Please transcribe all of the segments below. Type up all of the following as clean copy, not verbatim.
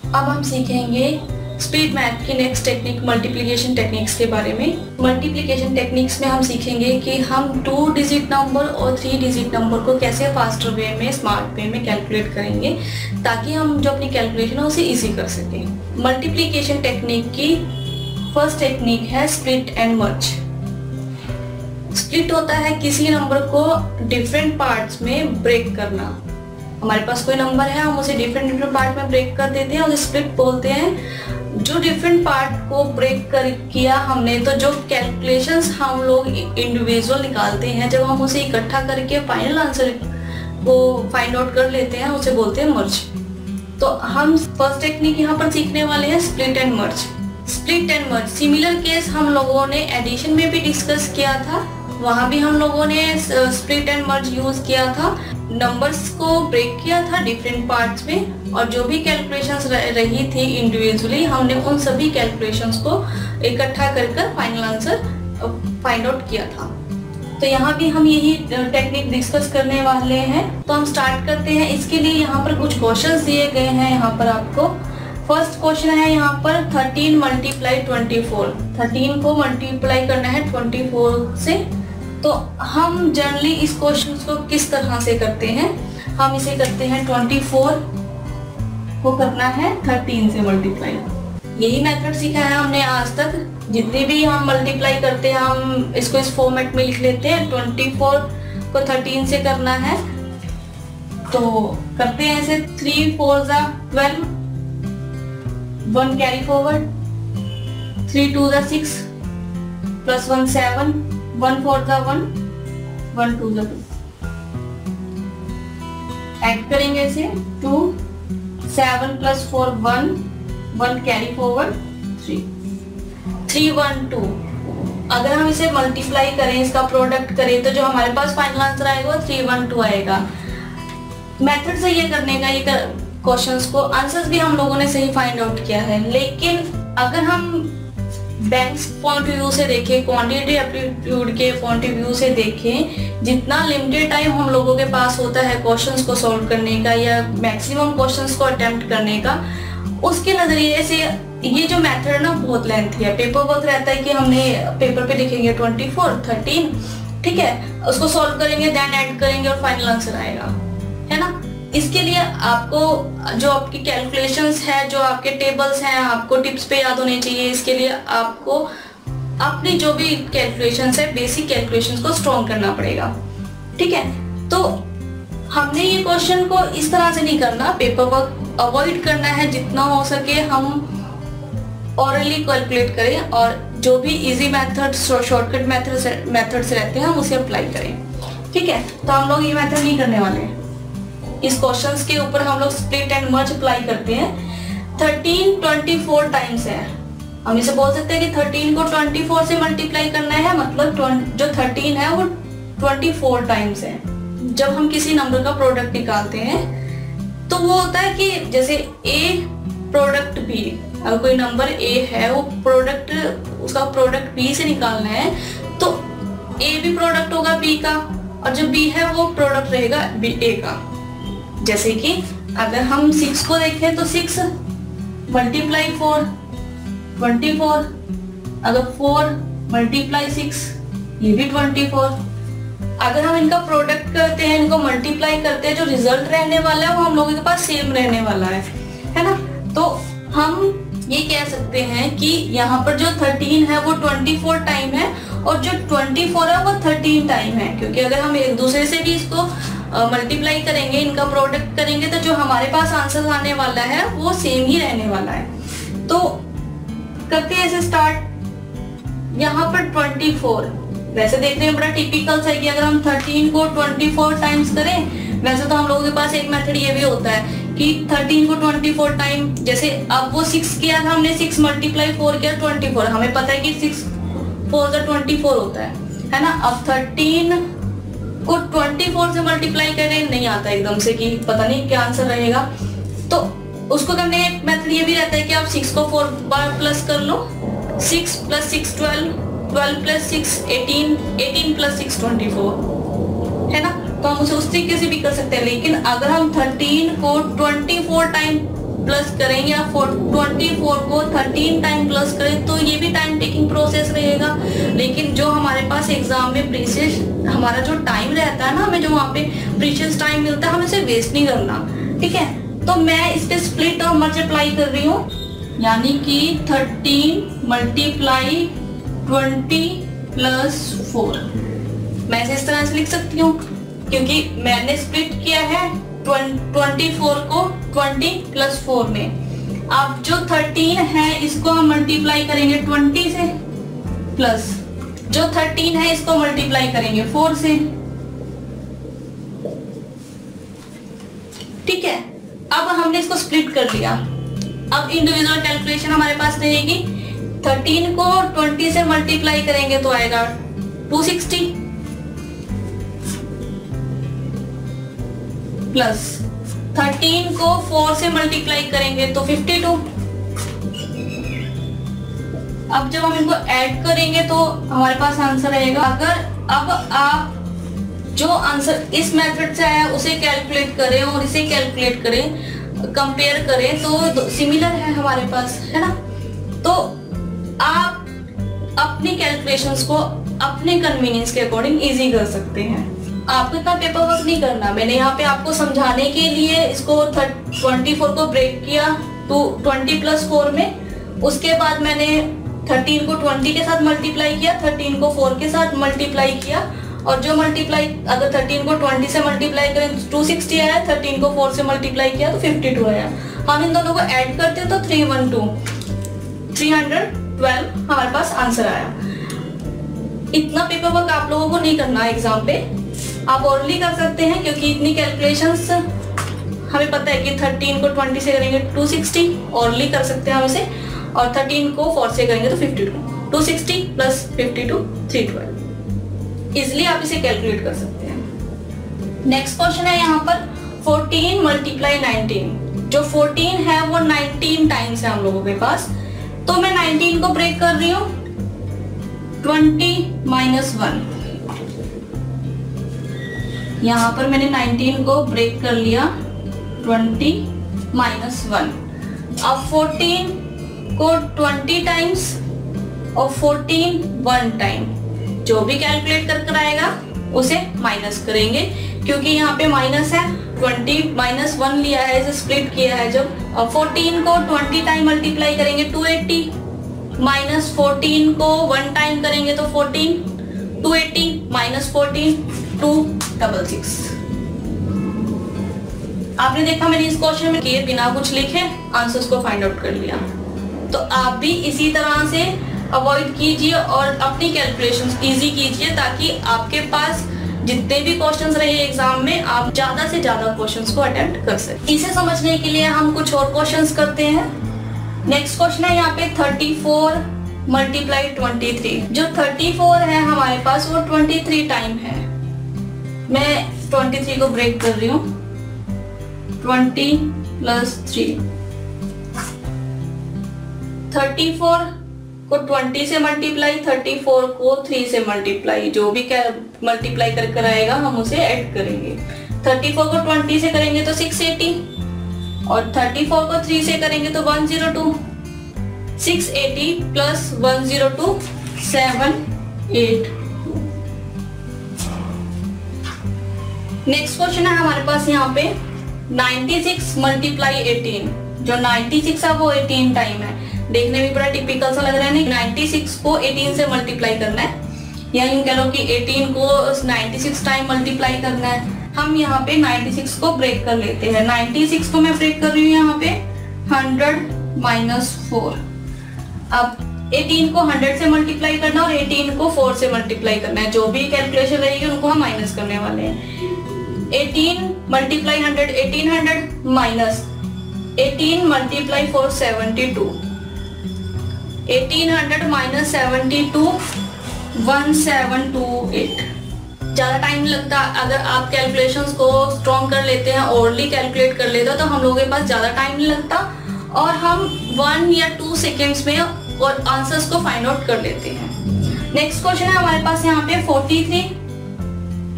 अब हम सीखेंगे स्पीड मैथ की नेक्स्ट टेक्निक मल्टीप्लिकेशन टेक्निक्स के बारे में। मल्टीप्लिकेशन टेक्निक्स में हम सीखेंगे कि हम 2 डिजिट नंबर और 3 डिजिट नंबर को कैसे फास्टर वे में, स्मार्ट वे में कैलकुलेट करेंगे ताकि हम जो अपनी कैलकुलेशन है उसे इजी कर सकें। मल्टीप्लिकेशन टेक्निक की फर्स्ट टेक्निक है स्प्लिट एंड मर्ज। स्प्लिट होता है किसी नंबर को डिफरेंट पार्ट्स में ब्रेक करना। हमारे पास कोई नंबर है, हम उसे डिफरेंट पार्ट में ब्रेक कर देते हैं, उसे स्प्लिट बोलते हैं। जो डिफरेंट पार्ट को ब्रेक कर किया हमने, तो जो कैलकुलेशंस हम लोग इंडिविजुअल निकालते हैं, जब हम उसे इकट्ठा करके फाइनल आंसर को फाइंड आउट कर लेते हैं, उसे बोलते हैं मर्ज। तो हम फर्स्ट टेक्निक यहाँ पर सीखने वाले हैं split and merge. Split and merge similar case हम लोगों ने एडिशन में भी डिस्कस किया था, वहां भी हम लोगों ने स्प्लिट एंड मर्ज यूज किया था। नंबर्स को ब्रेक किया था डिफरेंट पार्ट्स में और जो भी कैलकुलेशंस रही थी इंडिविजुअली, हमने उन सभी कैलकुलेशंस को इकट्ठा कर फाइनल आंसर फाइंड आउट किया था। तो यहाँ भी हम यही टेक्निक डिस्कस करने वाले हैं। तो हम स्टार्ट करते हैं। इसके लिए यहाँ पर कुछ क्वेश्चंस दिए गए हैं। यहाँ पर आपको फर्स्ट क्वेश्चन है यहाँ पर 13 मल्टीप्लाई 24। 13 को मल्टीप्लाई करना है 24 से। तो हम जनरली इस क्वेश्चन को किस तरह से करते हैं, हम इसे करते हैं 24 को करना है 13 से मल्टीप्लाई। यही मेथड सीखा है हमने आज तक। जितने भी हम मल्टीप्लाई करते हैं हम इसको इस फॉर्मेट में लिख लेते हैं। 24 को 13 से करना है तो करते हैं ऐसे। 3 4 जा 12, 1 कैरी फॉरवर्ड, 3 2 जा 6 प्लस 1 7, 1 4 जा 1, 1 2 जा 2। ऐड करेंगे इसे 2 7 प्लस 4 1, 1 कैरी फॉरवर्ड 3, 3 1 2। अगर हम इसे मल्टीप्लाई करें, इसका प्रोडक्ट करें, तो जो हमारे पास फाइनल आंसर आएगा वो 3 1 2 आएगा। मेथड से ये करने का, ये क्वेश्चंस को आंसर्स भी हम लोगों ने सही फाइंड आउट किया है। लेकिन अगर हम बैंक्स पॉइंट ऑफ व्यू से देखें, क्वांटिटी एप्टीट्यूड के पॉइंट ऑफ व्यू से देखें, जितना लिमिटेड टाइम हम लोगों के पास होता है क्वेश्चंस को सॉल्व करने का या मैक्सिमम क्वेश्चंस को अटेम्प्ट करने का, उसके नजरिए से ये जो मेथड ना बहुत लेंथी है। पेपर वर्क रहता है कि हमने पेपर पे लिखेंगे 24 13, ठीक है, उसको सॉल्व करेंगे, देन ऐड करेंगे और फाइनल आंसर आएगा, है ना। इसके लिए आपको जो आपकी कैलकुलेशंस है, जो आपके टेबल्स हैं, आपको टिप्स पे याद होने चाहिए। इसके लिए आपको अपनी जो भी कैलकुलेशंस है, बेसिक कैलकुलेशंस को स्ट्रॉन्ग करना पड़ेगा, ठीक है। तो हमने ये क्वेश्चन को इस तरह से नहीं करना, पेपर वर्क अवॉइड करना है। जितना हो सके हम ऑरली कैलकुलेट करें और जो भी इजी मेथड, शॉर्टकट मेथड्स रहते हैं हम उसे अप्लाई करें, ठीक है। तो हम लोग ये मेथड नहीं करने वाले हैं। इस क्वेश्चंस के ऊपर हम लोग स्प्लिट एंड मर्ज अप्लाई करते हैं। 13 24 टाइम्स है। हम इसे बोल सकते हैं कि 13 को 24 से मल्टीप्लाई करना है, मतलब जो 13 है वो 24 टाइम्स है। जब हम किसी नंबर का प्रोडक्ट निकालते हैं तो वो होता है कि जैसे A प्रोडक्ट B, अगर कोई नंबर A है, वो प्रोडक्ट, उसका प्रोडक्ट B से निकालना है, तो A भी प्रोडक्ट होगा B का और जो B है वो प्रोडक्ट रहेगा A का। जैसे कि अगर हम 6 को देखें तो 6 मल्टीप्लाई 4 24, अगर 4 मल्टीप्लाई 6 ये भी 24। अगर हम इनका प्रोडक्ट करते हैं, इनको मल्टीप्लाई करते हैं, जो रिजल्ट रहने वाला है वो हम लोगों के पास सेम रहने वाला है ना। तो हम ये कह सकते हैं कि यहाँ पर जो 13 है वो 24 टाइम है और जो 24 है वो 13 टाइम है, क्योंकि अगर हम एक दूसरे से भी इसको मल्टीप्लाई करेंगे, इनका प्रोडक्ट करेंगे, तो जो हमारे पास आंसर आने वाला है वो सेम ही रहने वाला है। तो करते हैं ऐसे स्टार्ट। यहाँ पर 24 वैसे देखने में बड़ा टिपिकल सा है कि अगर हम 13 को 24 टाइम्स करें, वैसे तो हम लोगों के पास एक मेथड ये भी होता है कि 13 को 24 टाइम, जैसे अब वो 6 किया था हमने, 6 मल्टीप्लाई 4 किया 24, हमें पता है कि 6 4 जा 24 होता है ना। अब 13 को 24 से मल्टीप्लाई करें, नहीं आता एकदम से कि पता नहीं क्या आंसर रहेगा। तो उसको करने का एक मेथड ये भी रहता है कि आप 6 को 4 बार प्लस कर लो। 6 प्लस 6 12, 12 प्लस 6 18, 18 प्लस 6 24, है ना। तो हम उसे उस तरीके से भी कर सकते हैं। लेकिन अगर हम 13 को 24 टाइम प्लस करें या 24 को 13 टाइम प्लस करें तो ये भी टाइम टेकिंग प्रोसेस रहेगा। लेकिन जो हमारे पास एग्जाम में प्रीशियस हमारा जो टाइम रहता है ना, हमें जो वहाँ पे प्रीशियस टाइम मिलता है, हमें इसे वेस्ट नहीं करना, ठीक है। तो मैं इसके स्प्लिट और मल्टीप्लाई कर रही हूँ, यानी कि 13 मल्टीप्लाई 20 प्लस 4। मैं इसे इस तरह से लिख सकती हूँ क्योंकि मैंने स्प्लिट किया है 24 को 20 प्लस 4 में। अब जो 13 है इसको हम मल्टीप्लाई करेंगे 20 से, प्लस जो 13 है इसको मल्टीप्लाई करेंगे 4 से, ठीक है। अब हमने इसको स्प्लिट कर लिया। अब इंडिविजुअल कैलकुलेशन हमारे पास रहेगी। 13 को 20 से मल्टीप्लाई करेंगे तो आएगा 260, प्लस 13 को 4 से मल्टीप्लाई करेंगे तो 52। अब जब हम इनको ऐड करेंगे तो हमारे पास आंसर रहेगा। अगर अब आप जो आंसर इस मेथड से आया उसे कैलकुलेट करें और इसे कैलकुलेट करें, कंपेयर करें तो सिमिलर है हमारे पास, है ना। तो आप अपनी कैलकुलेशंस को अपने कन्वीनियंस के अकॉर्डिंग इजी कर सकते हैं। आपको इतना पेपर वर्क नहीं करना। मैंने यहाँ पे आपको समझाने के लिए इसको 24 को ब्रेक किया तो 20 प्लस 4 में। उसके बाद मैंने 13 को 20 के साथ मल्टीप्लाई किया, 13 को 4 के साथ मल्टीप्लाई किया, और जो मल्टीप्लाई अगर 13 को 20 से मल्टीप्लाई करें तो 260 आया, 13 को 4 से मल्टीप्लाई किया तो 52 आया। हम इन दोनों को ऐड करते हैं तो 312 हमारे पास आंसर आया। इतना पेपर वर्क आप लोगों को नहीं करना है एग्जाम पे, आप ओरली कर सकते हैं क्योंकि इतनी कैलकुलेशंस हमें पता है कि 13 को 20 से करेंगे 260, ओरली कर सकते हैं हम इसे, और 13 को 4 से करेंगे तो 52, 260 प्लस 52 312। इजिली आप इसे कैलकुलेट कर सकते हैं। नेक्स्ट क्वेश्चन है यहाँ पर 14 मल्टीप्लाई 19। जो 14 है वो 19 टाइम्स है हम लोगों के पास, तो मैं 19 को ब्रेक कर रही हूँ 20 माइनस 1। यहाँ पर मैंने 19 को ब्रेक कर लिया 20 माइनस 1। अब 14 को 20 टाइम्स और 14 1 टाइम, जो भी कैलकुलेट कर आएगा उसे माइनस करेंगे क्योंकि यहाँ पे माइनस है। 20 माइनस 1 लिया है, इसे स्प्लिट किया है जब। और 14 को 20 टाइम मल्टीप्लाई करेंगे 280, माइनस 14 को 1 टाइम करेंगे तो 14, 280 माइनस 14 266। आपने देखा मैंने इस क्वेश्चन में किए बिना कुछ लिखे आंसर्स को फाइंड आउट कर लिया। तो आप भी इसी तरह से अवॉइड कीजिए और अपनी कैलकुलेशंस इजी कीजिए ताकि आपके पास जितने भी क्वेश्चंस रहे एग्जाम में आप ज्यादा से ज्यादा क्वेश्चंस को अटेम्प्ट कर सकें। इसे समझने के लिए हम कुछ और क्वेश्चंस करते हैं। नेक्स्ट क्वेश्चन है यहाँ पे 34 मल्टीप्लाई 23। जो 34 है हमारे पास वो 23 टाइम है। मैं 23 को ब्रेक कर रही हूँ 20 प्लस 3। 34 को 20 से मल्टीप्लाई, 34 को 3 से मल्टीप्लाई, जो भी मल्टीप्लाई कर आएगा हम उसे ऐड करेंगे। 34 को 20 से करेंगे तो 680 और 34 को 3 से करेंगे तो 102। 680 प्लस 102 782। नेक्स्ट क्वेश्चन है हमारे पास यहाँ पे 96 मल्टीप्लाई 18। जो 96 है वो 18 टाइम है। देखने में बड़ा टिपिकल सा लग रहा है नहीं। 96 को 18 से मल्टीप्लाई करना है, या यूं कह लो कि 18 को 96 टाइम मल्टीप्लाई करना है। हम यहाँ पे 96 को ब्रेक कर लेते हैं। 96 को मैं ब्रेक कर रही हूँ यहाँ पे 100 माइनस 4। अब 18 को 100 से मल्टीप्लाई करना और 18 को 4 से मल्टीप्लाई करना है। जो भी कैलकुलेशन रहेगी उनको हम माइनस करने वाले हैं। 18 मल्टीप्लाई 100 1800 माइनस 18 मल्टीप्लाई 4 72। 1800 माइनस 72 1728। ज्यादा टाइम लगता। अगर आप कैलकुलेशंस को स्ट्रॉन्ग कर लेते हैं, ओरली कैलकुलेट कर लेते हो तो हम लोगों के पास ज्यादा टाइम नहीं लगता और हम 1 या 2 सेकेंड्स में और आंसर्स को फाइंड आउट कर लेते हैं। नेक्स्ट क्वेश्चन है हमारे पास यहाँ पे 43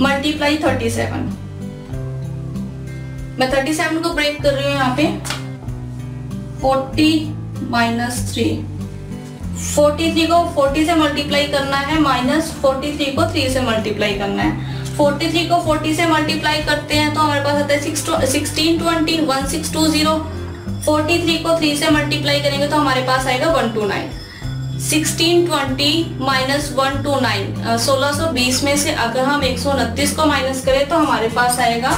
मल्टीप्लाई 37। मैं 37 को ब्रेक कर रही हूँ यहाँ पे 40 माइनस 3, 43 को 40 से मल्टीप्लाई करना है, माइनस 43 को 3 से मल्टीप्लाई करना है। 43 को 40 से मल्टीप्लाई करते हैं तो हमारे पास आता है 1620, 1620। 43 को 3 से मल्टीप्लाई करेंगे तो हमारे पास आएगा 129। 1620 माइनस 129, 1620 में से अगर हम 129 को माइनस करें तो हमारे पास आएगा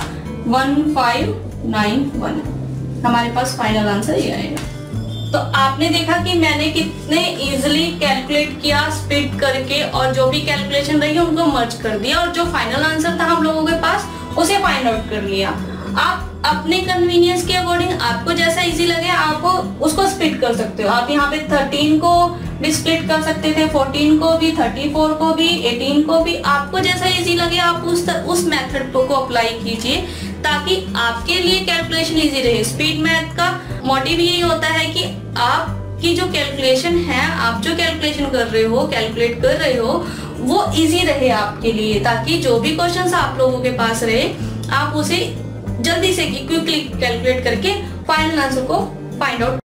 1591। हमारे पास फाइनल आंसर ये आएगा। तो आपने देखा कि मैंने कितने इजीली कैलकुलेट किया स्प्लिट करके, और जो भी कैलकुलेशन रही है उनको मर्ज कर दिया, और जो फाइनल आंसर था हम लोगों के पास उसे फाइंड आउट कर लिया। आप अपने कन्वीनियंस के अकॉर्डिंग आपको जैसा इजी लगे आप उसको स्प्लिट कर सकते हो। आप यहाँ पे 13 को भी स्प्लिट कर सकते थे, 14 को भी, 34 को भी, 18 को भी, आपको जैसा इजी लगे आप उस मेथड को अप्लाई कीजिए ताकि आपके लिए कैलकुलेशन इजी रहे। स्पीड मैथ का मोटिव यही होता है कि आपकी जो कैलकुलेशन है, आप जो कैलकुलेशन कर रहे हो, कैलकुलेट कर रहे हो, वो इजी रहे आपके लिए, ताकि जो भी क्वेश्चंस आप लोगों के पास रहे आप उसे जल्दी से क्विकली कैलकुलेट करके फाइनल आंसर को फाइंड आउट